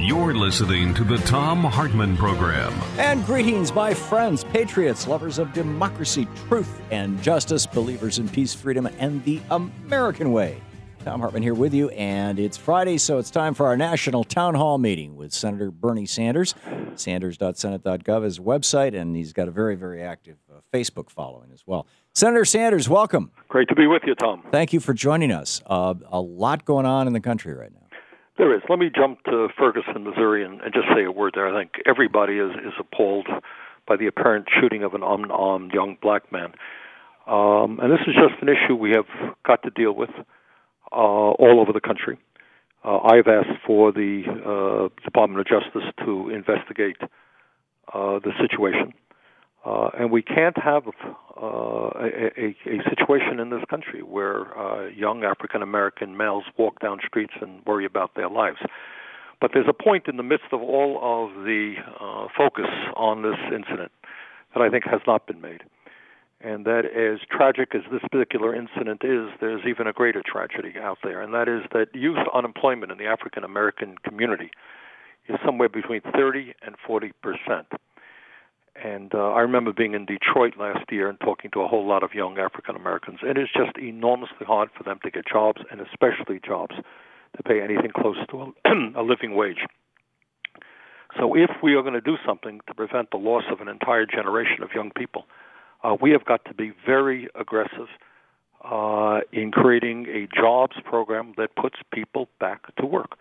You're listening to the Thom Hartmann Program. And greetings, my friends, patriots, lovers of democracy, truth, and justice, believers in peace, freedom, and the American way. Thom Hartmann here with you, and it's Friday, so it's time for our national town hall meeting with Senator Bernie Sanders. Sanders.senate.gov is his website, and he's got a very, very active Facebook following as well. Senator Sanders, welcome. Great to be with you, Tom. Thank you for joining us. A lot going on in the country right now. There is. Let me jump to Ferguson, Missouri, and just say a word there. I think everybody is appalled by the apparent shooting of an unarmed young black man. And this is just an issue we have got to deal with all over the country. I've asked for the Department of Justice to investigate the situation. And we can't have a situation in this country where young African-American males walk down streets and worry about their lives. But there's a point in the midst of all of the focus on this incident that I think has not been made. And that, as tragic as this particular incident is, there's even a greater tragedy out there, and that is that youth unemployment in the African-American community is somewhere between 30 and 40%. And I remember being in Detroit last year and talking to a whole lot of young African Americans. It is just enormously hard for them to get jobs, and especially jobs to pay anything close to a living wage. So if we are going to do something to prevent the loss of an entire generation of young people, we have got to be very aggressive in creating a jobs program that puts people back to work.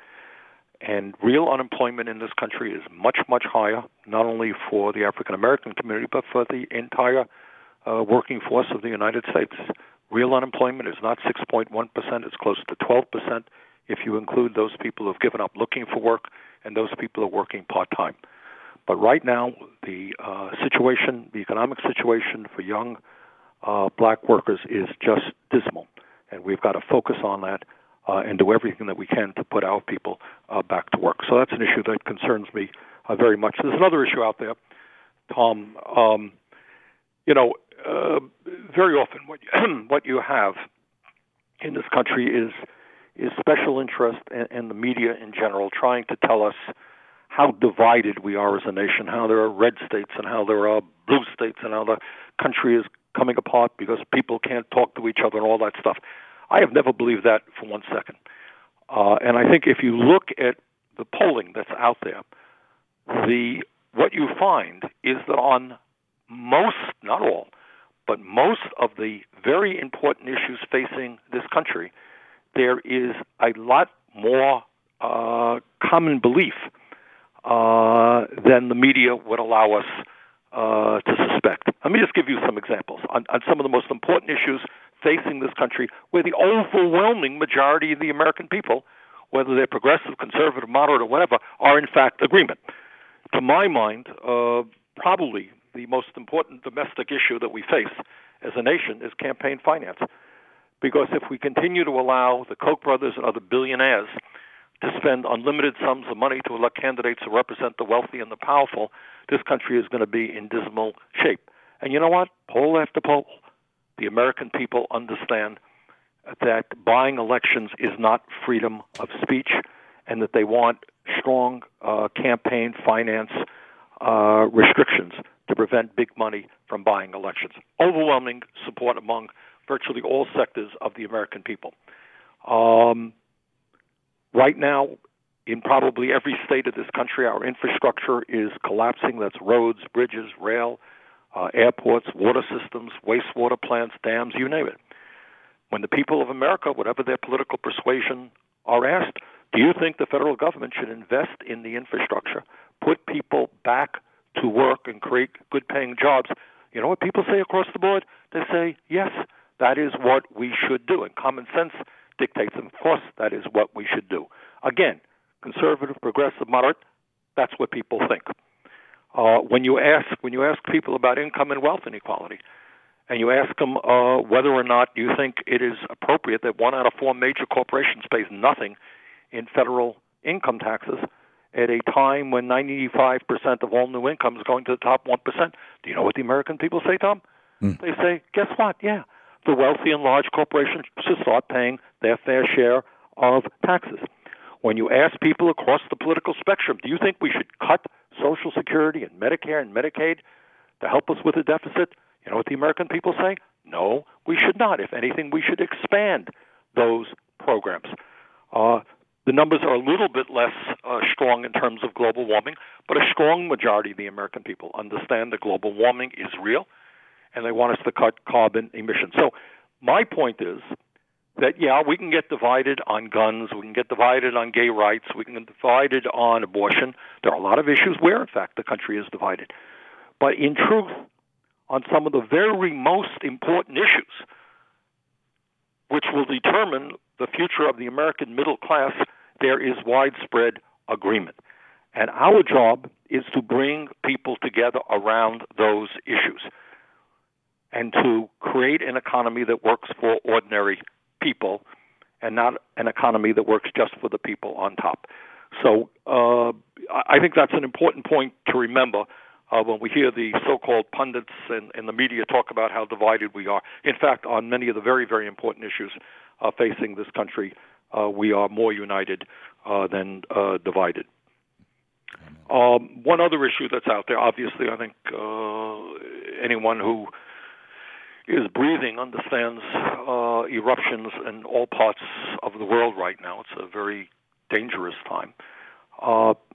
And real unemployment in this country is much, much higher, not only for the African-American community, but for the entire working force of the United States. Real unemployment is not 6.1%, it's close to 12% if you include those people who have given up looking for work and those people who are working part-time. But right now, the situation, the economic situation for young black workers is just dismal, and we've got to focus on that. And do everything that we can to put our people back to work. So that's an issue that concerns me very much. There's another issue out there, Tom. Very often what you have in this country is special interest and the media in general trying to tell us how divided we are as a nation, how there are red states and how there are blue states and how the country is coming apart because people can't talk to each other and all that stuff. I have never believed that for 1 second. And I think if you look at the polling that's out there, what you find is that on most, not all, but most of the very important issues facing this country, there is a lot more common belief than the media would allow us to suspect. Let me just give you some examples. On some of the most important issues facing this country, where the overwhelming majority of the American people, whether they're progressive, conservative, moderate, or whatever, are in fact agreement. To my mind, probably the most important domestic issue that we face as a nation is campaign finance. Because if we continue to allow the Koch brothers and other billionaires to spend unlimited sums of money to elect candidates who represent the wealthy and the powerful, this country is going to be in dismal shape. And you know what? Poll after poll, the American people understand that buying elections is not freedom of speech and that they want strong campaign finance restrictions to prevent big money from buying elections. Overwhelming support among virtually all sectors of the American people. Right now, in probably every state of this country, our infrastructure is collapsing. That's roads, bridges, rail, airports, water systems, wastewater plants, dams, you name it. When the people of America, whatever their political persuasion, are asked, do you think the federal government should invest in the infrastructure, put people back to work and create good-paying jobs? You know what people say across the board? They say, yes, that is what we should do. And common sense dictates, and of course, that is what we should do. Again, conservative, progressive, moderate, that's what people think. When you ask people about income and wealth inequality, and you ask them whether or not you think it is appropriate that 1 out of 4 major corporations pays nothing in federal income taxes at a time when 95% of all new income is going to the top 1%. Do you know what the American people say, Tom? They say, guess what? Yeah, the wealthy and large corporations should start paying their fair share of taxes. when you ask people across the political spectrum, do you think we should cut Social Security and Medicare and Medicaid to help us with the deficit? You know what the American people say? No, we should not. If anything, we should expand those programs. The numbers are a little bit less strong in terms of global warming, but a strong majority of the American people understand that global warming is real, and they want us to cut carbon emissions. So my point is that, yeah, we can get divided on guns, we can get divided on gay rights, we can get divided on abortion. There are a lot of issues where, in fact, the country is divided. But in truth, on some of the very most important issues, which will determine the future of the American middle class, there is widespread agreement. And our job is to bring people together around those issues and to create an economy that works for ordinary people and not an economy that works just for the people on top. So I think that's an important point to remember when we hear the so-called pundits and the media talk about how divided we are. In fact, on many of the very, very important issues facing this country, we are more united than divided. One other issue that's out there, obviously, I think anyone who is breathing understands eruptions in all parts of the world right now. It's a very dangerous time.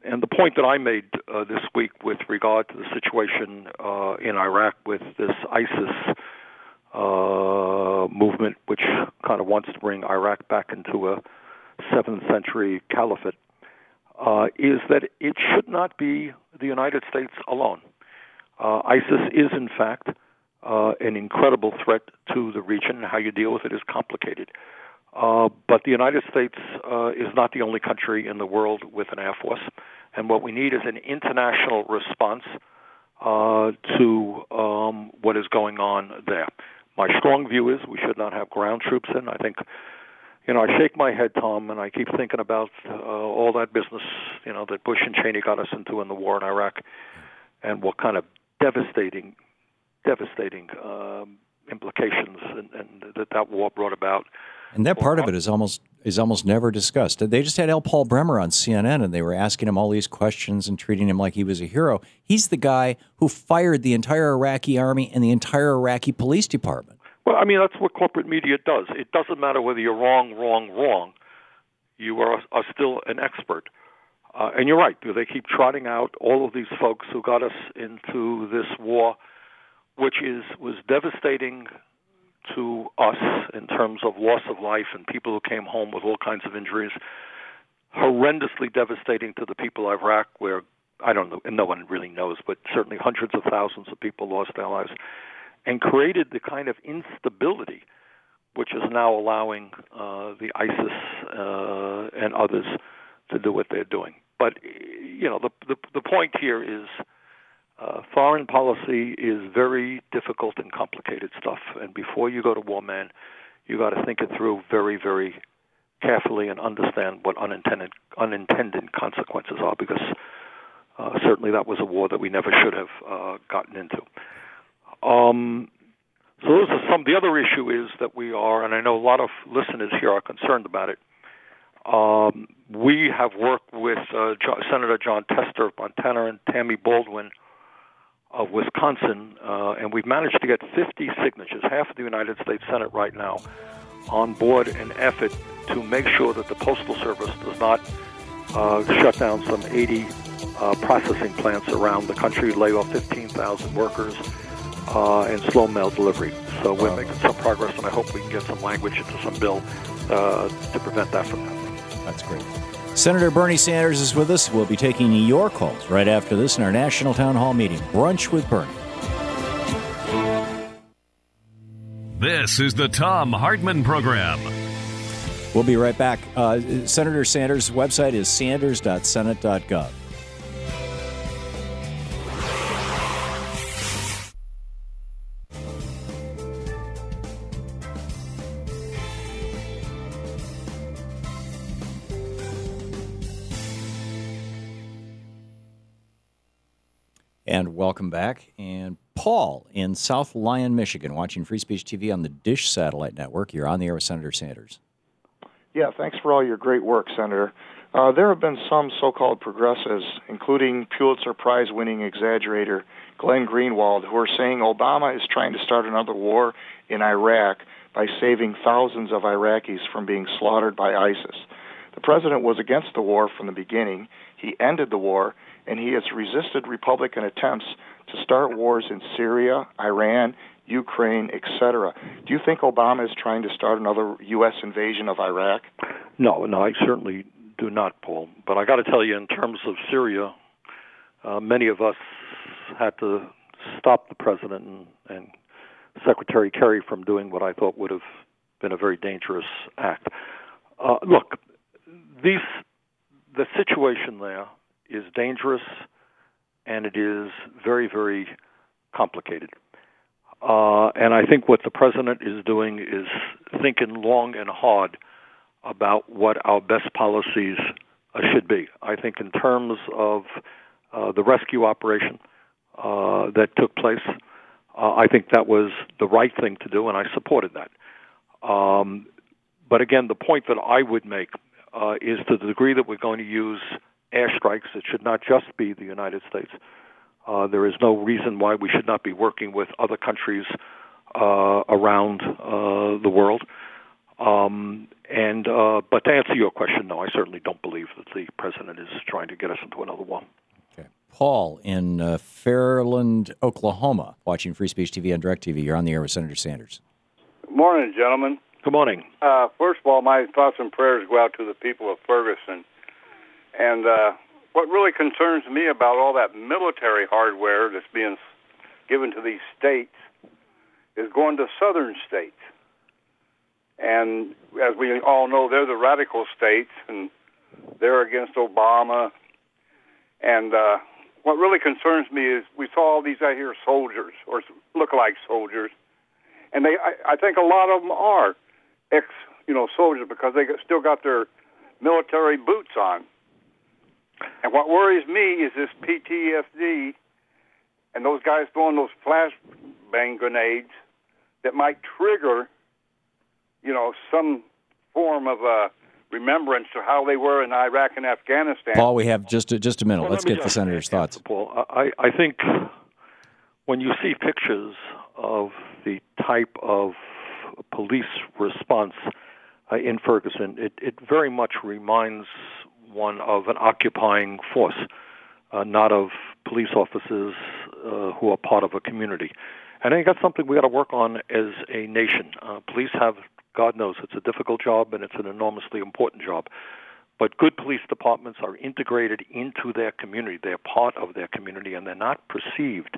And the point that I made this week with regard to the situation in Iraq with this ISIS movement, which kind of wants to bring Iraq back into a 7th century caliphate, is that it should not be the United States alone. ISIS is, in fact, an incredible threat to the region, and how you deal with it is complicated. But the United States is not the only country in the world with an air force, and what we need is an international response to what is going on there. My strong view is we should not have ground troops in. I think, I shake my head, Tom, and I keep thinking about all that business, that Bush and Cheney got us into in the war in Iraq, and what kind of devastating implications and that war brought about. And that part of it is almost never discussed. They just had L. Paul Bremer on CNN, and they were asking him all these questions and treating him like he was a hero. He's the guy who fired the entire Iraqi army and the entire Iraqi police department. Well, I mean, that's what corporate media does. It doesn't matter whether you're wrong. You are still an expert. And you're right. They keep trotting out all of these folks who got us into this war, which was devastating to us in terms of loss of life and people who came home with all kinds of injuries, horrendously devastating to the people of Iraq, where, I don't know, and no one really knows, but certainly hundreds of thousands of people lost their lives, and created the kind of instability which is now allowing the ISIS and others to do what they're doing. But, the point here is foreign policy is very difficult and complicated stuff, and before you go to war, man, you got to think it through very, very carefully and understand what unintended consequences are, because certainly that was a war that we never should have gotten into. So those are some. The other issue is that we are, and I know a lot of listeners here are concerned about it. We have worked with Senator John Tester of Montana and Tammy Baldwin of Wisconsin, and we've managed to get 50 signatures, half of the United States Senate right now, on board an effort to make sure that the Postal Service does not shut down some 80 processing plants around the country, lay off 15,000 workers, and slow mail delivery. So we're making some progress, and I hope we can get some language into some bill to prevent that from happening. That's great. Senator Bernie Sanders is with us. We'll be taking your calls right after this in our National Town Hall meeting, Brunch with Bernie. This is the Thom Hartmann Program. We'll be right back. Senator Sanders' website is sanders.senate.gov. And welcome back. And Paul in South Lyon, Michigan, watching Free Speech TV on the Dish Satellite Network. You're on the air with Senator Sanders. Yeah, thanks for all your great work, Senator. There have been some so-called progressives, including Pulitzer Prize-winning exaggerator Glenn Greenwald, who are saying Obama is trying to start another war in Iraq by saving thousands of Iraqis from being slaughtered by ISIS. The president was against the war from the beginning. He ended the war, and he has resisted Republican attempts to start wars in Syria, Iran, Ukraine, etc. Do you think Obama is trying to start another U.S. invasion of Iraq? No, I certainly do not, Paul. But I got to tell you, in terms of Syria, many of us had to stop the president and Secretary Kerry from doing what I thought would have been a very dangerous act. Look, the situation there is dangerous, and it is very, very complicated. And I think what the president is doing is thinking long and hard about what our best policies should be. I think in terms of the rescue operation that took place, I think that was the right thing to do, and I supported that. But again, the point that I would make is to the degree that we're going to use airstrikes, it should not just be the United States. There is no reason why we should not be working with other countries around the world. But to answer your question, no, I certainly don't believe that the president is trying to get us into another war. Okay. Paul in Fairland, Oklahoma, watching Free Speech TV on DirecTV. You're on the air with Senator Sanders. Good morning, gentlemen. Good morning. First of all, my thoughts and prayers go out to the people of Ferguson. And what really concerns me about all that military hardware that's being given to these states is going to southern states. And as we all know, they're the radical states, and they're against Obama. And what really concerns me is we saw all these out here soldiers, or look-alike soldiers, and I think a lot of them are soldiers because they still got their military boots on. And what worries me is this PTSD and those guys throwing those flashbang grenades that might trigger, some form of remembrance to how they were in Iraq and Afghanistan. Paul, we have just a minute. Let's get the senator's thoughts. Paul, I think when you see pictures of the type of police response in Ferguson, it very much reminds one of an occupying force, not of police officers who are part of a community. And I think that's something we got to work on as a nation. Police have, God knows, it's a difficult job and it's an enormously important job. But good police departments are integrated into their community. They're part of their community, and they're not perceived.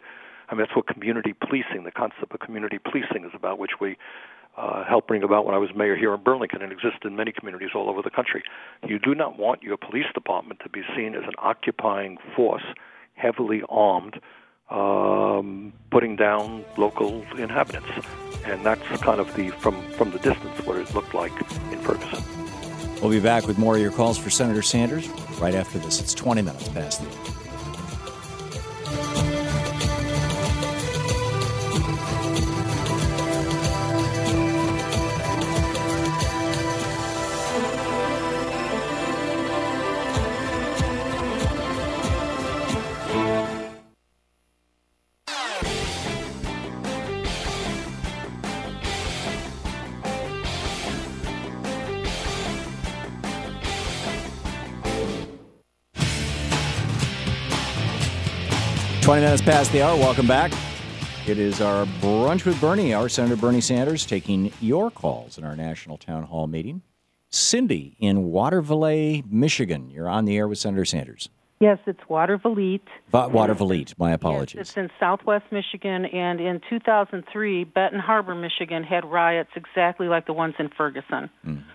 I mean, that's what community policing, the concept of community policing is about, which we helped bring about when I was mayor here in Burlington and exists in many communities all over the country. You do not want your police department to be seen as an occupying force, heavily armed, putting down local inhabitants. And that's kind of from the distance what it looked like in Ferguson. We'll be back with more of your calls for Senator Sanders right after this. It's 20 minutes past the hour. Minutes past the hour. Welcome back. It is our Brunch with Bernie, our Senator Bernie Sanders, taking your calls in our National Town Hall meeting. Cindy in Waterville, Michigan. You're on the air with Senator Sanders. Yes, it's Waterville. Waterville. My apologies. Yes, it's in southwest Michigan, and in 2003, Benton Harbor, Michigan, had riots exactly like the ones in Ferguson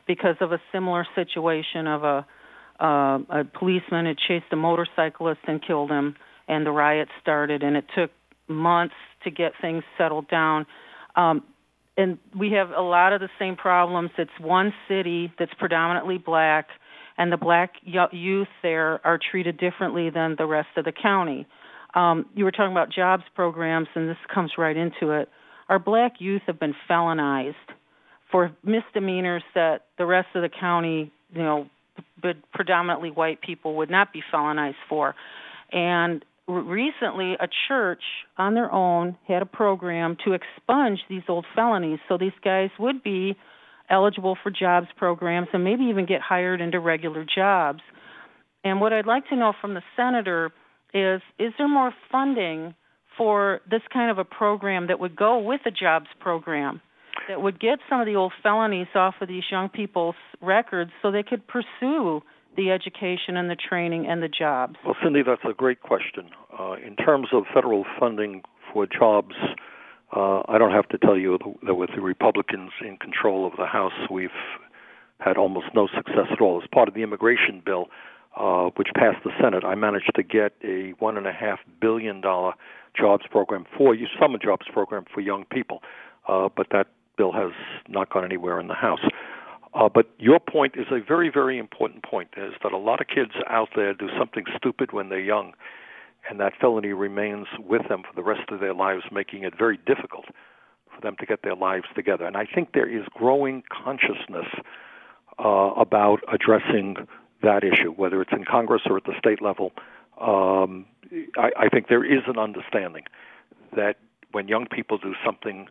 because of a similar situation of a policeman had chased a motorcyclist and killed him. And the riot started, and it took months to get things settled down. And we have a lot of the same problems. It's one city that's predominantly black, and the black youth there are treated differently than the rest of the county. You were talking about jobs programs, and this comes right into it. Our black youth have been felonized for misdemeanors that the rest of the county, but predominantly white people would not be felonized for. And recently, a church on their own had a program to expunge these old felonies, so these guys would be eligible for jobs programs and maybe even get hired into regular jobs. And what I'd like to know from the senator is there more funding for this kind of a program that would go with a jobs program, that would get some of the old felonies off of these young people's records so they could pursue the education and the training and the jobs? Well, Cindy, that's a great question. In terms of federal funding for jobs, I don't have to tell you that with the Republicans in control of the House, we've had almost no success at all. As part of the immigration bill, which passed the Senate, I managed to get a $1.5 billion jobs program summer jobs program for young people, but that bill has not gone anywhere in the House. But your point is a very, very important point, is that a lot of kids out there do something stupid when they're young, and that felony remains with them for the rest of their lives, making it very difficult for them to get their lives together. And I think there is growing consciousness about addressing that issue, whether it's in Congress or at the state level. I think there is an understanding that when young people do something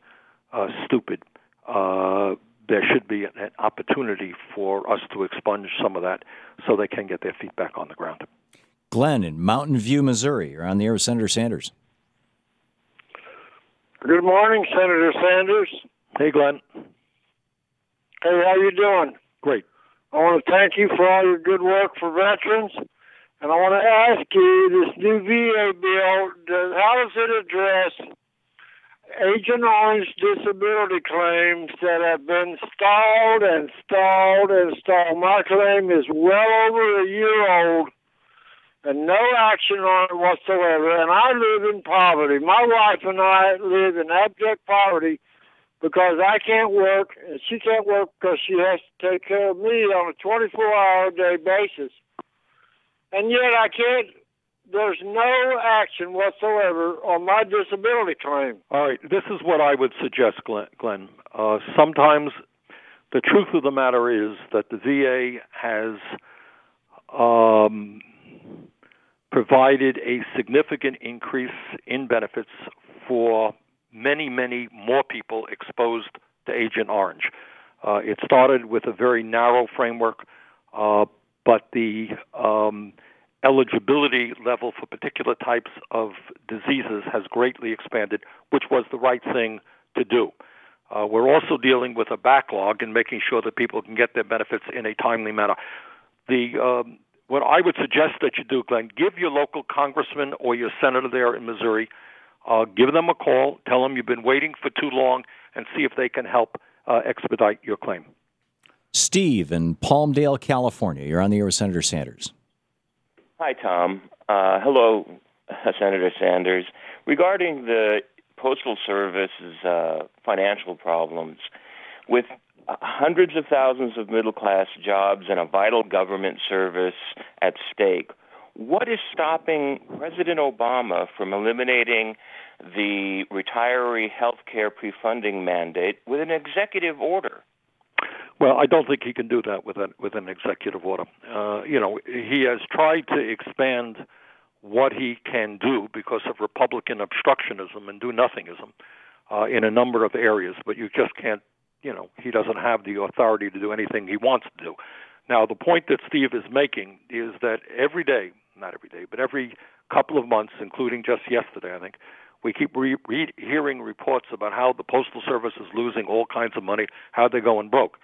stupid, there should be an opportunity for us to expunge some of that so they can get their feet back on the ground. Glenn in Mountain View, Missouri. You're on the air with Senator Sanders. Good morning, Senator Sanders. Hey, Glenn. Hey, how you doing? Great. I want to thank you for all your good work for veterans. And I want to ask you, this new VA bill, how does it address Agent Orange disability claims that have been stalled and stalled and stalled? My claim is well over a year old and no action on it whatsoever. And I live in poverty. My wife and I live in abject poverty because I can't work, and she can't work because she has to take care of me on a 24-hour-a-day basis. And yet I can't, there's no action whatsoever on my disability claim. All right, this is what I would suggest, Glenn. Sometimes the truth of the matter is that the VA has provided a significant increase in benefits for many, many more people exposed to Agent Orange. It started with a very narrow framework, but the eligibility level for particular types of diseases has greatly expanded, which was the right thing to do. We're also dealing with a backlog and making sure that people can get their benefits in a timely manner. What I would suggest that you do, Glenn, give your local congressman or your senator there in Missouri, give them a call, tell them you've been waiting for too long, and see if they can help expedite your claim. Steve in Palmdale, California. You're on the air with Senator Sanders. Hi, Tom. Hello, Senator Sanders. Regarding the Postal Service's financial problems, with hundreds of thousands of middle-class jobs and a vital government service at stake, what is stopping President Obama from eliminating the retiree health care pre-funding mandate with an executive order? Well, I don't think he can do that with an executive order. He has tried to expand what he can do because of Republican obstructionism and do-nothingism in a number of areas, but you just can't, he doesn't have the authority to do anything he wants to do. Now, the point that Steve is making is that every day, not every day, but every couple of months, including just yesterday, I think, we keep hearing reports about how the Postal Service is losing all kinds of money, how they're going broke.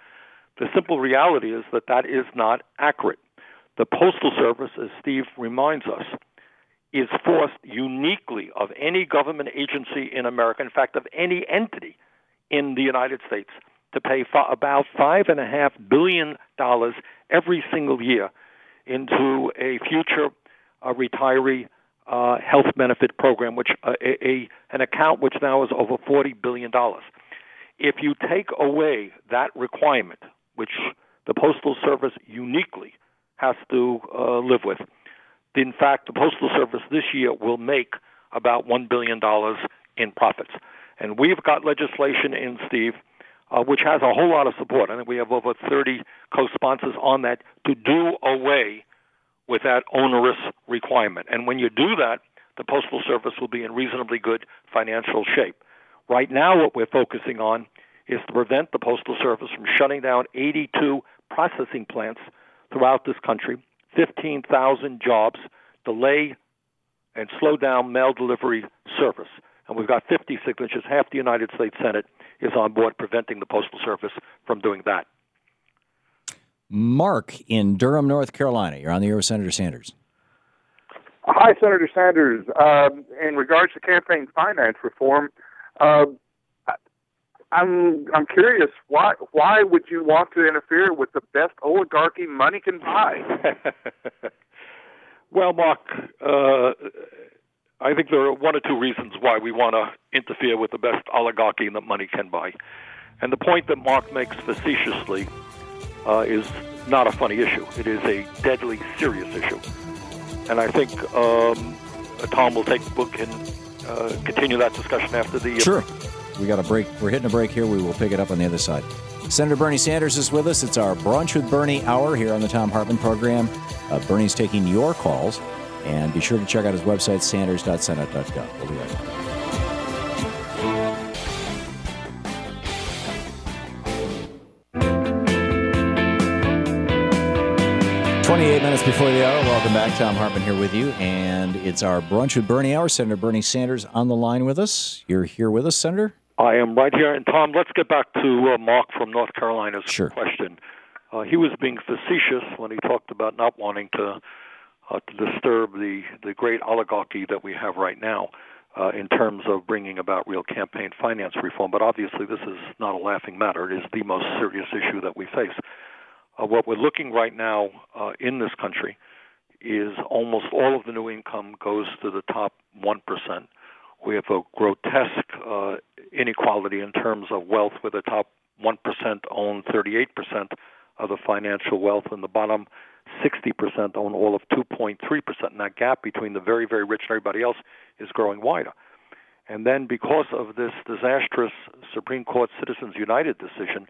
The simple reality is that that is not accurate. The Postal Service, as Steve reminds us, is forced uniquely of any government agency in America, in fact, of any entity in the United States, to pay about $5.5 billion every single year into a future retiree health benefit program, which an account which now is over $40 billion. If you take away that requirement, which the Postal Service uniquely has to live with, in fact, the Postal Service this year will make about $1 billion in profits. And we've got legislation in, Steve, which has a whole lot of support. I think we have over 30 co-sponsors on that to do away with that onerous requirement. And when you do that, the Postal Service will be in reasonably good financial shape. Right now, what we're focusing on is to prevent the Postal Service from shutting down 82 processing plants throughout this country, 15,000 jobs, delay and slow down mail delivery service. And we've got 50 signatures. Half the United States Senate is on board preventing the Postal Service from doing that. Mark in Durham, North Carolina. You're on the air with Senator Sanders. Hi, Senator Sanders. In regards to campaign finance reform, I'm curious, why would you want to interfere with the best oligarchy money can buy? Well, Mark, I think there are one or two reasons why we want to interfere with the best oligarchy that money can buy. And the point that Mark makes facetiously is not a funny issue. It is a deadly serious issue. And I think Tom will continue that discussion after the... Sure. We got a break. We're hitting a break here. We will pick it up on the other side. Senator Bernie Sanders is with us. It's our Brunch with Bernie hour here on the Thom Hartmann Program. Bernie's taking your calls. And be sure to check out his website, sanders.senate.gov. We'll be right back. 28 minutes before the hour. Welcome back. Thom Hartmann here with you. And it's our Brunch with Bernie hour. Senator Bernie Sanders on the line with us. You're here with us, Senator? I am right here. And Tom, let's get back to Mark from North Carolina's question. He was being facetious when he talked about not wanting to disturb the great oligarchy that we have right now in terms of bringing about real campaign finance reform. But obviously this is not a laughing matter. It is the most serious issue that we face. What we're looking right now in this country is almost all of the new income goes to the top 1%. We have a grotesque inequality in terms of wealth, where the top 1% own 38% of the financial wealth, and the bottom 60% own all of 2.3%. And that gap between the very, very rich and everybody else is growing wider. And then because of this disastrous Supreme Court Citizens United decision,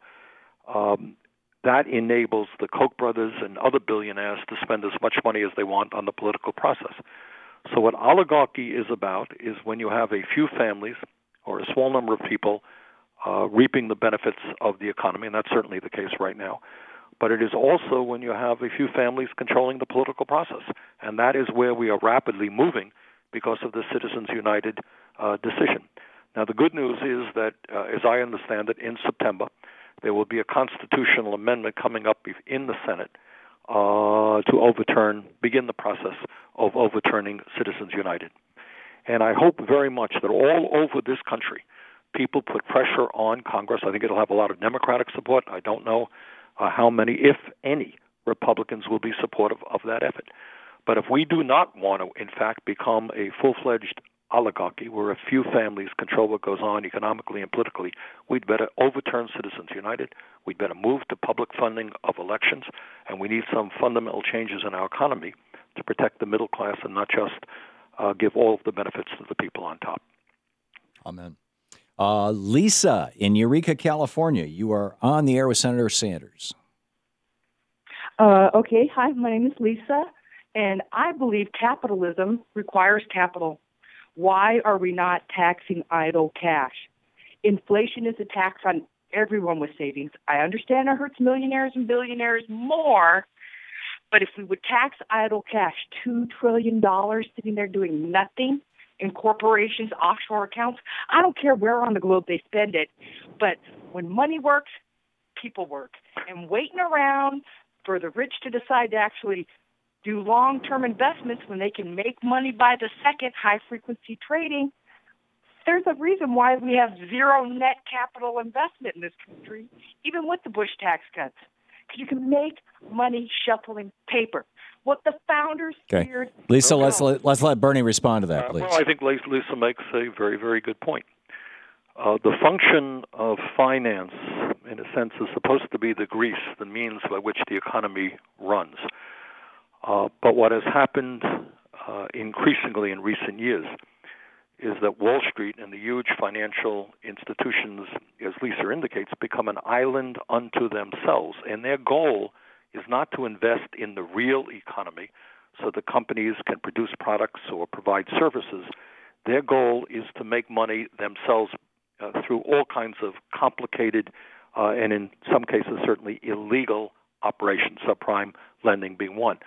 that enables the Koch brothers and other billionaires to spend as much money as they want on the political process. So what oligarchy is about is when you have a few families or a small number of people reaping the benefits of the economy, and that's certainly the case right now. But it is also when you have a few families controlling the political process. And that is where we are rapidly moving because of the Citizens United decision. Now, the good news is that, as I understand it, in September, there will be a constitutional amendment coming up in the Senate to begin the process of overturning Citizens United. And I hope very much that all over this country, people put pressure on Congress. I think it'll have a lot of Democratic support. I don't know how many, if any, Republicans will be supportive of that effort. But if we do not want to, in fact, become a full-fledged oligarchy where a few families control what goes on economically and politically, we'd better overturn Citizens United. We'd better move to public funding of elections, and we need some fundamental changes in our economy to protect the middle class and not just give all of the benefits to the people on top. Amen. Lisa in Eureka, California, you are on the air with Senator Sanders. Okay. Hi, my name is Lisa, and I believe capitalism requires capital. Why are we not taxing idle cash? Inflation is a tax on everyone with savings. I understand it hurts millionaires and billionaires more, but if we would tax idle cash, $2 trillion sitting there doing nothing in corporations, offshore accounts, I don't care where on the globe they spend it, but when money works, people work. And waiting around for the rich to decide to actually do long-term investments when they can make money by the second, high-frequency trading, there's a reason why we have zero net capital investment in this country, even with the Bush tax cuts. Because you can make money shuffling paper. What the founders feared. Lisa, let's let Bernie respond to that, please. Well, I think Lisa makes a very, very good point. The function of finance, in a sense, is supposed to be the grease, the means by which the economy runs. But what has happened increasingly in recent years is that Wall Street and the huge financial institutions, as Lisa indicates, become an island unto themselves. And their goal is not to invest in the real economy so the companies can produce products or provide services. Their goal is to make money themselves through all kinds of complicated and in some cases certainly illegal operations, subprime lending being one.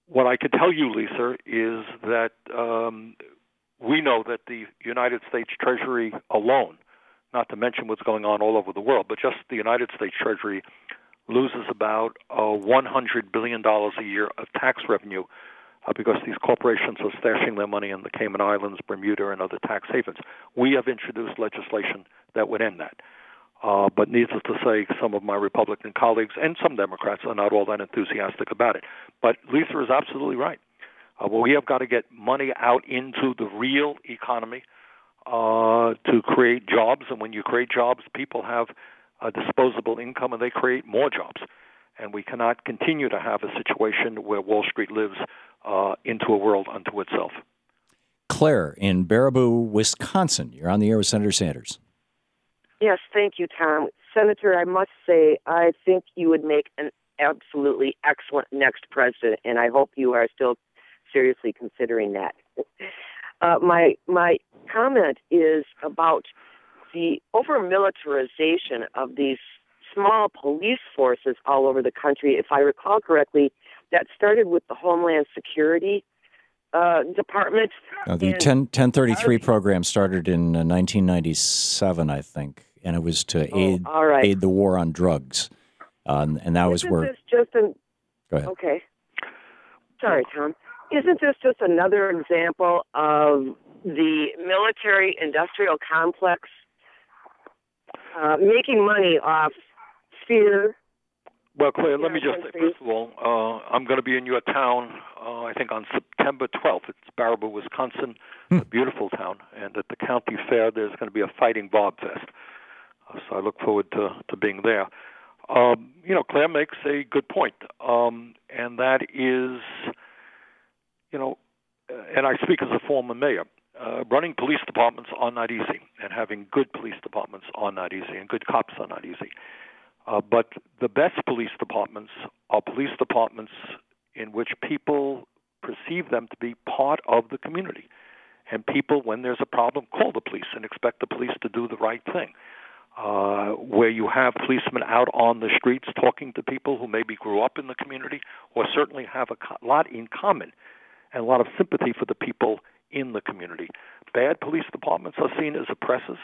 What I could tell you, Lisa, is that we know that the United States Treasury alone, not to mention what's going on all over the world, but just the United States Treasury loses about $100 billion a year of tax revenue because these corporations are stashing their money in the Cayman Islands, Bermuda, and other tax havens. We have introduced legislation that would end that. But needless to say, some of my Republican colleagues and some Democrats are not all that enthusiastic about it. But Lisa is absolutely right. We have got to get money out into the real economy to create jobs. And when you create jobs, people have a disposable income and they create more jobs. And we cannot continue to have a situation where Wall Street lives into a world unto itself. Claire in Baraboo, Wisconsin. You're on the air with Senator Sanders. Yes, thank you, Tom. Senator, I must say, I think you would make an absolutely excellent next president, and I hope you are still seriously considering that. My comment is about the over-militarization of these small police forces all over the country. If I recall correctly, that started with the Homeland Security Department. The 1033 program started in 1997, I think, and it was to aid the war on drugs. And that was where... Go ahead. Okay. Sorry, Tom. Isn't this just another example of the military-industrial complex making money off fear? Well, Claire, let me just say, first of all, I'm going to be in your town, I think on September 12th. It's Baraboo, Wisconsin, a beautiful town. And at the county fair, there's going to be a Fighting Bob Fest. So I look forward to being there. Claire makes a good point. And that is, and I speak as a former mayor, running police departments are not easy. And having good police departments are not easy. And good cops are not easy. But the best police departments are police departments in which people perceive them to be part of the community. And people, when there's a problem, call the police and expect the police to do the right thing. Where you have policemen out on the streets talking to people who maybe grew up in the community or certainly have a lot in common and a lot of sympathy for the people in the community. Bad police departments are seen as oppressors,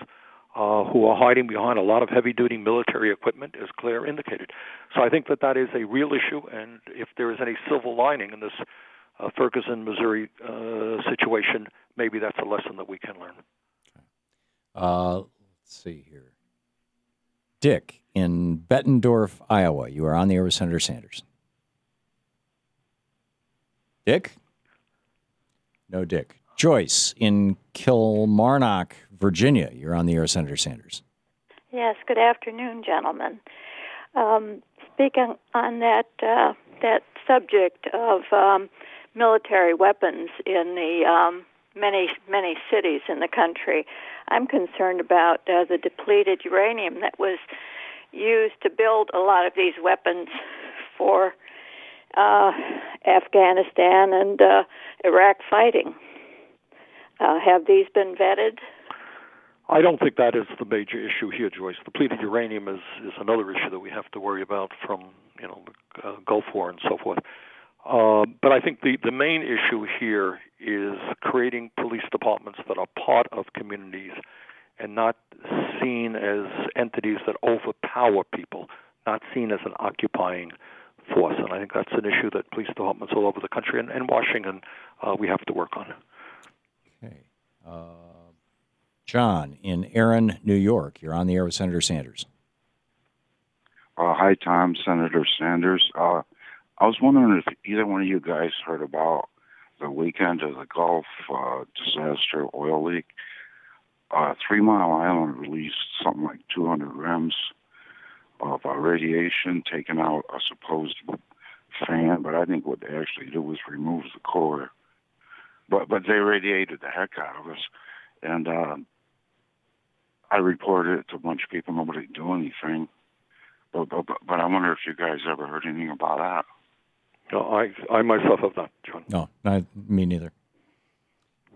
who are hiding behind a lot of heavy-duty military equipment, as Claire indicated. So I think that is a real issue, and if there is any silver lining in this Ferguson, Missouri situation, maybe that's a lesson that we can learn. Let's see here. Dick in Bettendorf, Iowa. You are on the air with Senator Sanders. Dick? No Dick. Joyce in Kilmarnock, Virginia. You're on the air, Senator Sanders. Yes, good afternoon, gentlemen. Speaking on that subject of military weapons in the many cities in the country, I'm concerned about the depleted uranium that was used to build a lot of these weapons for Afghanistan and Iraq fighting. Have these been vetted? I don't think that is the major issue here, Joyce. Depleted uranium is another issue that we have to worry about from the Gulf War and so forth. But I think the main issue here is creating police departments that are part of communities and not seen as entities that overpower people, not seen as an occupying force. And I think that's an issue that police departments all over the country and Washington we have to work on. Okay. John in Erin, New York. You're on the air with Senator Sanders. Hi, Tom. Senator Sanders. I was wondering if either one of you guys heard about the weekend of the Gulf disaster oil leak. 3 Mile Island released something like 200 grams of radiation, taking out a supposed fan, but I think what they actually did was remove the core. but they radiated the heck out of us, and I reported it to a bunch of people. Nobody did do anything. But I wonder if you guys ever heard anything about that. No, I myself have not, John. No, me neither.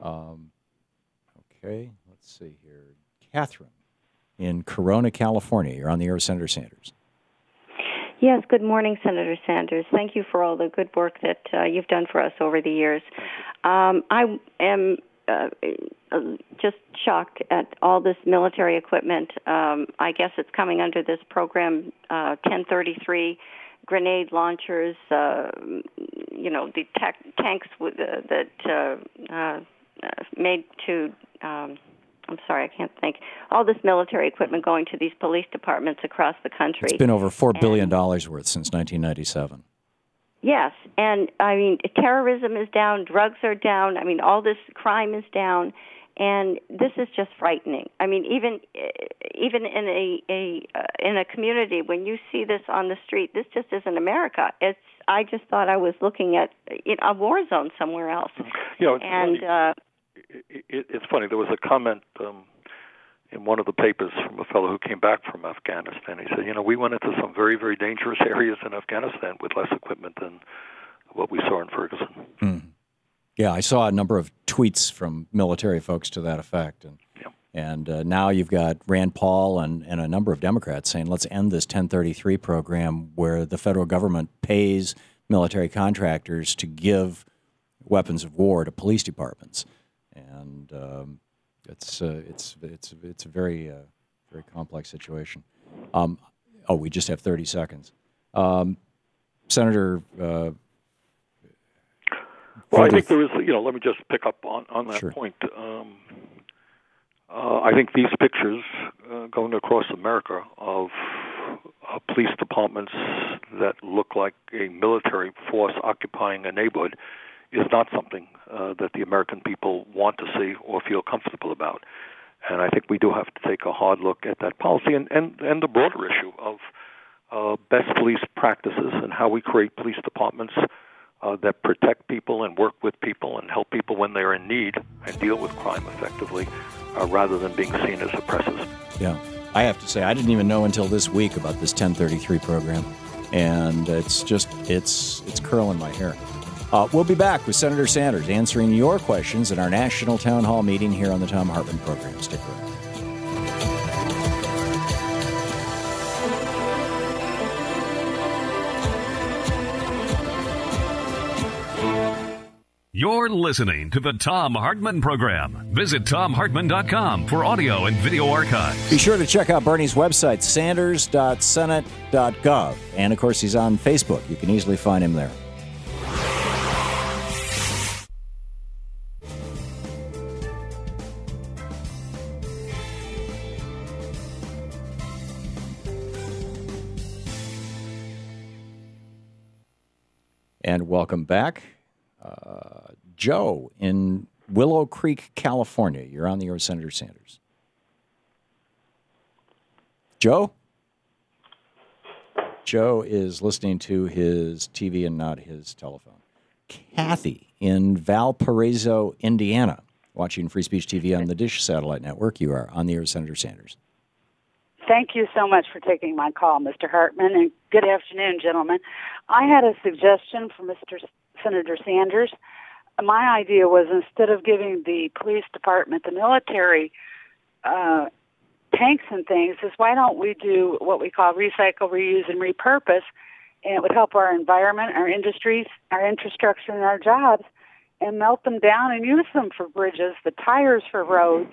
Okay, let's see here. Catherine in Corona, California. You're on the air with Senator Sanders. Yes, good morning, Senator Sanders. Thank you for all the good work that you've done for us over the years. I am just shocked at all this military equipment. I guess it's coming under this program 1033, grenade launchers, the tanks that made to... I'm sorry, I can't think. All this military equipment going to these police departments across the country. It's been over $4 billion worth since 1997. Yes, and I mean, terrorism is down, drugs are down. I mean, all this crime is down, and this is just frightening. I mean, even in a community, when you see this on the street, this just isn't America. I just thought I was looking at a war zone somewhere else. It's funny. There was a comment in one of the papers from a fellow who came back from Afghanistan. He said, we went into some very, very dangerous areas in Afghanistan with less equipment than what we saw in Ferguson. Mm. Yeah, I saw a number of tweets from military folks to that effect. And now you've got Rand Paul and a number of Democrats saying, let's end this 1033 program where the federal government pays military contractors to give weapons of war to police departments. And it's a very very complex situation. We just have 30 seconds. Senator. I think there is. Let me just pick up on that point. I think these pictures going across America of police departments that look like a military force occupying a neighborhood is not something that the American people want to see or feel comfortable about. And I think we do have to take a hard look at that policy and the broader issue of best police practices and how we create police departments that protect people and work with people and help people when they're in need and deal with crime effectively rather than being seen as oppressors. Yeah. I have to say, I didn't even know until this week about this 1033 program. And it's curling my hair. We'll be back with Senator Sanders answering your questions at our national town hall meeting here on the Thom Hartmann Program. Stick around. You're listening to the Thom Hartmann Program. Visit ThomHartmann.com for audio and video archives. Be sure to check out Bernie's website, sanders.senate.gov. And, of course, he's on Facebook. You can easily find him there. And welcome back. Joe in Willow Creek, California. You're on the air with Senator Sanders. Joe? Joe is listening to his TV and not his telephone. Kathy in Valparaiso, Indiana, watching Free Speech TV on the Dish Satellite Network. You are on the air with Senator Sanders. Thank you so much for taking my call, Mr. Hartmann, and good afternoon, gentlemen. I had a suggestion for Senator Sanders. My idea was, instead of giving the police department, the military, tanks and things, is why don't we do what we call recycle, reuse, and repurpose, and it would help our environment, our industries, our infrastructure, and our jobs, and melt them down and use them for bridges, the tires for roads,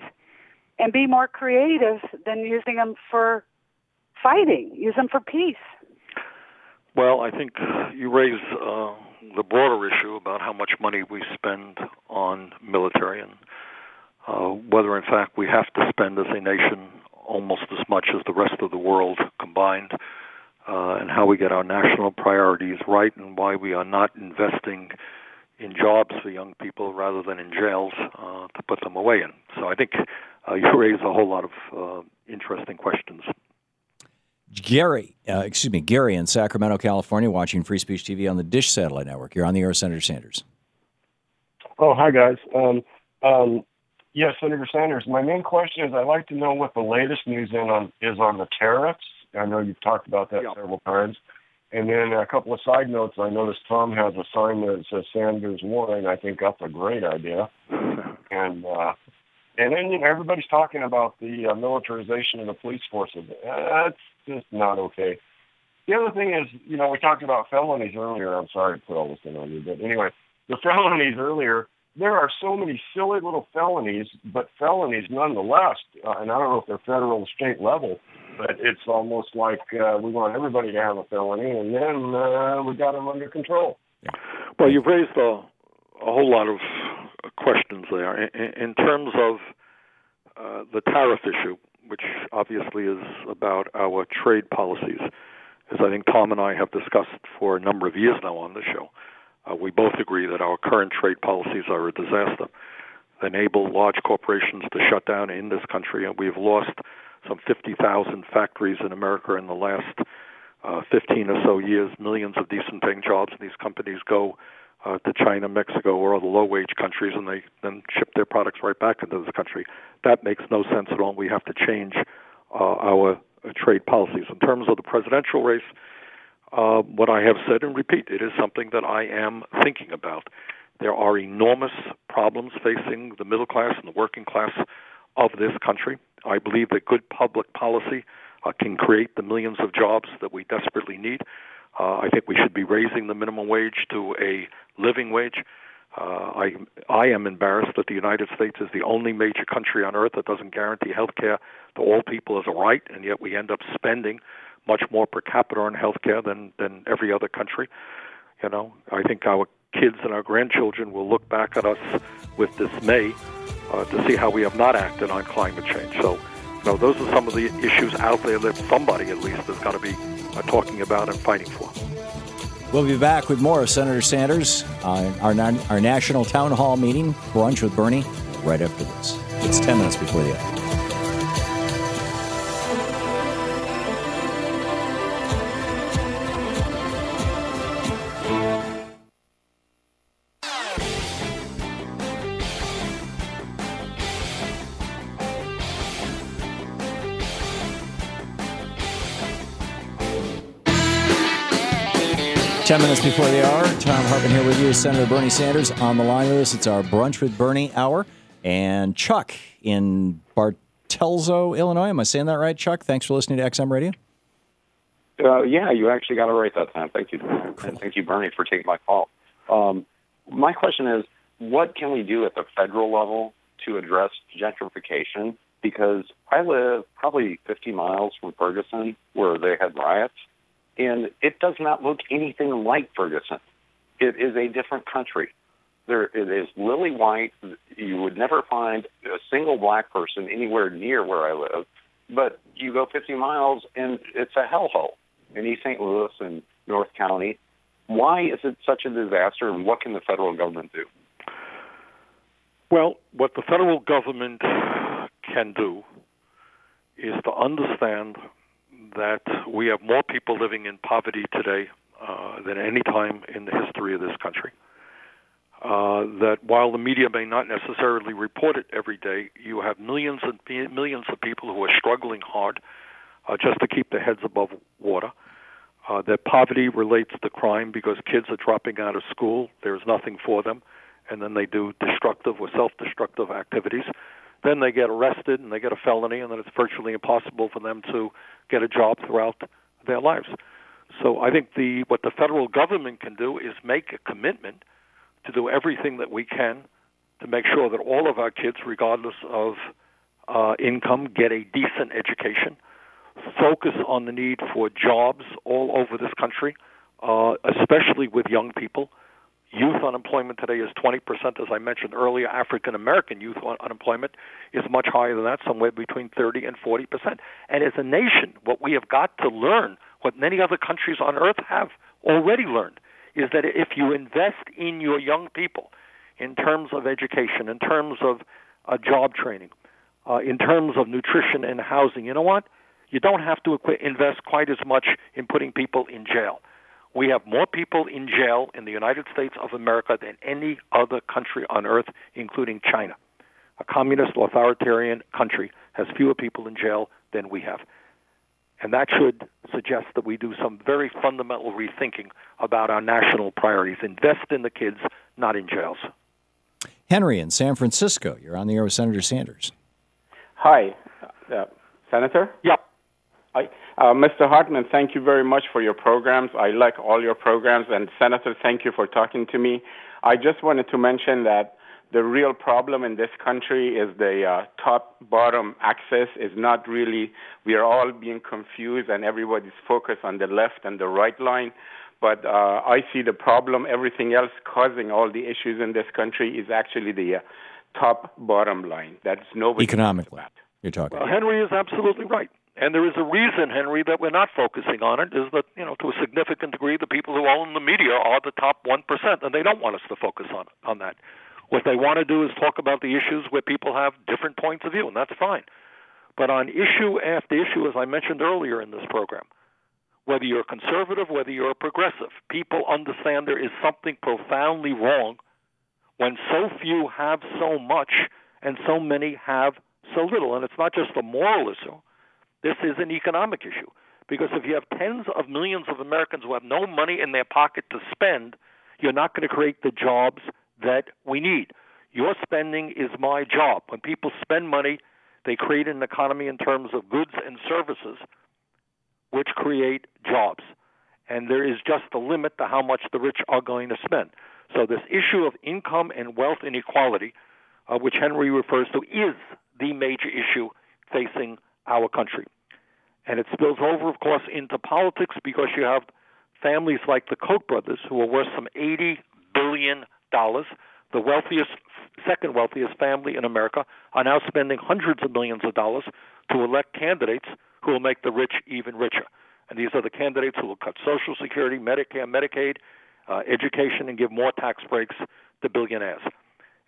and be more creative than using them for fighting. Use them for peace. Well, I think you raise the broader issue about how much money we spend on military and whether, in fact, we have to spend as a nation almost as much as the rest of the world combined, and how we get our national priorities right and why we are not investing in jobs for young people rather than in jails to put them away in. So I think you raise a whole lot of interesting questions. Gary in Sacramento, California, watching Free Speech TV on the Dish Satellite Network. You're on the air, Senator Sanders. Oh, hi, guys. Yes, Senator Sanders, my main question is I'd like to know what the latest news is on the tariffs. I know you've talked about that several times. And then a couple of side notes. I noticed Tom has a sign that says Sanders won, and I think that's a great idea. And then everybody's talking about the militarization of the police forces. That's just not okay. The other thing is, we talked about felonies earlier. I'm sorry to put all this in on you, but anyway, the felonies earlier, there are so many silly little felonies, but felonies nonetheless. And I don't know if they're federal or state level, but it's almost like we want everybody to have a felony, and then we got them under control. Well, you've raised a whole lot of questions there. In terms of the tariff issue, which obviously is about our trade policies, as I think Tom and I have discussed for a number of years now on the show, we both agree that our current trade policies are a disaster. They enable large corporations to shut down in this country, and we've lost some 50,000 factories in America in the last 15 or so years. Millions of decent-paying jobs, and these companies go to China, Mexico, or other low-wage countries, and they then ship their products right back into this country. That makes no sense at all. We have to change our trade policies. In terms of the presidential race, what I have said and repeat, it is something that I am thinking about. There are enormous problems facing the middle class and the working class of this country. I believe that good public policy can create the millions of jobs that we desperately need. I think we should be raising the minimum wage to a living wage. I am embarrassed that the United States is the only major country on earth that doesn't guarantee health care to all people as a right, and yet we end up spending much more per capita on health care than every other country. I think our kids and our grandchildren will look back at us with dismay to see how we have not acted on climate change. So, those are some of the issues out there that somebody at least has got to be talking about and fighting for. We'll be back with more of Senator Sanders on our national town hall meeting, Brunch with Bernie, right after this. It's 10 minutes before the hour. Ten minutes before the hour, Thom Hartmann here with you. Senator Bernie Sanders on the line with us. It's our Brunch with Bernie hour. And Chuck in Bartelzo, Illinois. Am I saying that right, Chuck? Thanks for listening to XM Radio. Yeah, you actually got it right that time. Thank you. Cool. And thank you, Bernie, for taking my call. My question is, what can we do at the federal level to address gentrification? Because I live probably 50 miles from Ferguson, where they had riots. And it does not look anything like Ferguson. It is a different country. It is lily white. You would never find a single black person anywhere near where I live. But you go 50 miles, and it's a hellhole in East St. Louis and North County. Why is it such a disaster, and what can the federal government do? Well, what the federal government can do is to understand that we have more people living in poverty today than any time in the history of this country. That while the media may not necessarily report it every day, you have millions and millions of people who are struggling hard just to keep their heads above water. That poverty relates to crime because kids are dropping out of school, there's nothing for them, and then they do destructive or self-destructive activities. Then they get arrested and they get a felony, and then it's virtually impossible for them to get a job throughout their lives. So I think what the federal government can do is make a commitment to do everything that we can to make sure that all of our kids, regardless of income, get a decent education, focus on the need for jobs all over this country, especially with young people. Youth unemployment today is 20%, as I mentioned earlier. African-American youth unemployment is much higher than that, somewhere between 30 and 40%. And as a nation, what we have got to learn, what many other countries on earth have already learned, is that if you invest in your young people in terms of education, in terms of job training, in terms of nutrition and housing, you know what? You don't have to invest quite as much in putting people in jail. We have more people in jail in the United States of America than any other country on earth, including China. A communist authoritarian country has fewer people in jail than we have. And that should suggest that we do some very fundamental rethinking about our national priorities. Invest in the kids, not in jails. Henry in San Francisco, you're on the air with Senator Sanders. Hi, Senator? Yep. Hi. Mr. Hartmann, thank you very much for your programs. I like all your programs. And Senator, thank you for talking to me. I just wanted to mention that the real problem in this country is the top-bottom axis is not really, we are all being confused and everybody's focused on the left and the right line. But I see the problem, everything else causing all the issues in this country is actually the top-bottom line. That's nobody economically, you're talking. Well, Henry is absolutely right. And there is a reason, Henry, that we're not focusing on it, is that, to a significant degree, the people who own the media are the top 1%, and they don't want us to focus on that. What they want to do is talk about the issues where people have different points of view, and that's fine. But on issue after issue, as I mentioned earlier in this program, whether you're a conservative, whether you're a progressive, people understand there is something profoundly wrong when so few have so much and so many have so little. And it's not just a moral issue. This is an economic issue. Because if you have tens of millions of Americans who have no money in their pocket to spend, you're not going to create the jobs that we need. Your spending is my job. When people spend money, they create an economy in terms of goods and services which create jobs. And there is just a limit to how much the rich are going to spend. So this issue of income and wealth inequality, which Henry refers to, is the major issue facing our country. And it spills over, of course, into politics because you have families like the Koch brothers who are worth some $80 billion. The wealthiest, second wealthiest family in America are now spending hundreds of millions of dollars to elect candidates who will make the rich even richer. And these are the candidates who will cut Social Security, Medicare, Medicaid, education, and give more tax breaks to billionaires.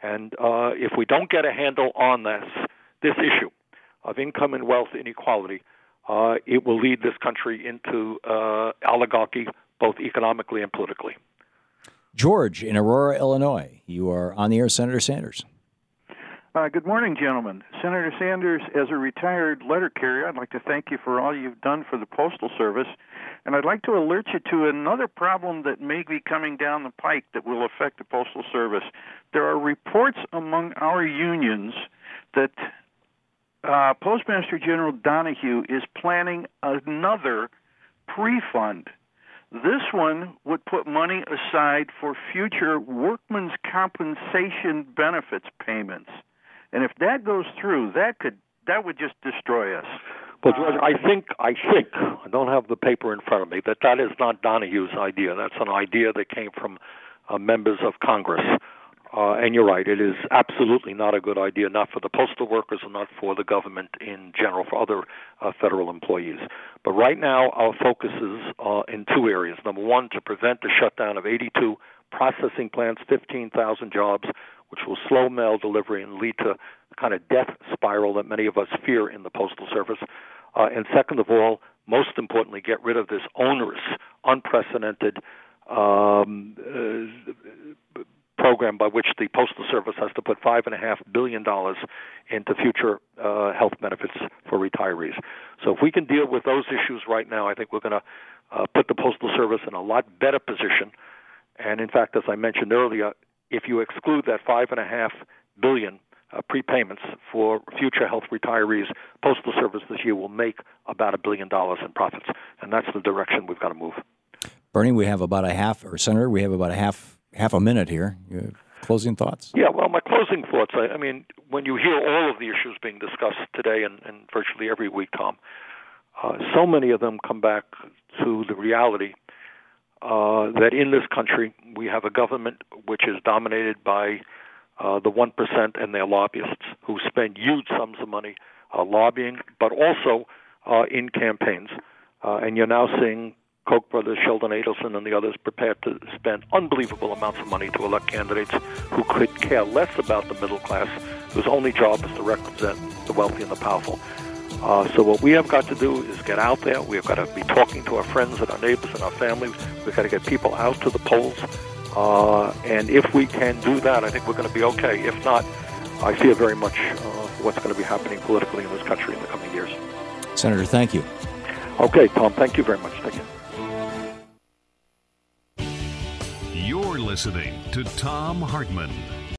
And if we don't get a handle on this issue of income and wealth inequality, it will lead this country into oligarchy, both economically and politically. George in Aurora, Illinois. You are on the air, Senator Sanders. Good morning, gentlemen. Senator Sanders, as a retired letter carrier, I'd like to thank you for all you've done for the Postal Service. And I'd like to alert you to another problem that may be coming down the pike that will affect the Postal Service. There are reports among our unions that Postmaster General Donahue is planning another pre-fund. This one would put money aside for future workmen's compensation benefits payments. And if that goes through, that would just destroy us. Well, George, I think I don't have the paper in front of me, that is not Donahue's idea. That's an idea that came from members of Congress. And you're right, it is absolutely not a good idea, not for the postal workers and not for the government in general, for other federal employees. But right now, our focus is in two areas. Number one, to prevent the shutdown of 82 processing plants, 15,000 jobs, which will slow mail delivery and lead to the kind of death spiral that many of us fear in the Postal Service. And second of all, most importantly, get rid of this onerous, unprecedented program by which the Postal Service has to put $5.5 billion into future health benefits for retirees. So if we can deal with those issues right now, I think we're going to put the Postal Service in a lot better position. And in fact, as I mentioned earlier, if you exclude that $5.5 billion prepayments for future health retirees, Postal Service this year will make about $1 billion in profits. And that's the direction we've got to move. Bernie, we have about Senator, we have about a half a minute here. Closing thoughts? Yeah, well, my closing thoughts, I mean, when you hear all of the issues being discussed today and virtually every week, Tom, so many of them come back to the reality that in this country we have a government which is dominated by the 1% and their lobbyists who spend huge sums of money lobbying, but also in campaigns. And you're now seeing Koch brothers, Sheldon Adelson, and the others prepared to spend unbelievable amounts of money to elect candidates who could care less about the middle class, whose only job is to represent the wealthy and the powerful. So what we have got to do is get out there. We've got to be talking to our friends and our neighbors and our families. We've got to get people out to the polls. And if we can do that, I think we're going to be okay. If not, I fear very much what's going to be happening politically in this country in the coming years. Senator, thank you. Okay, Tom, thank you very much. Thank you. You're listening to Thom Hartmann.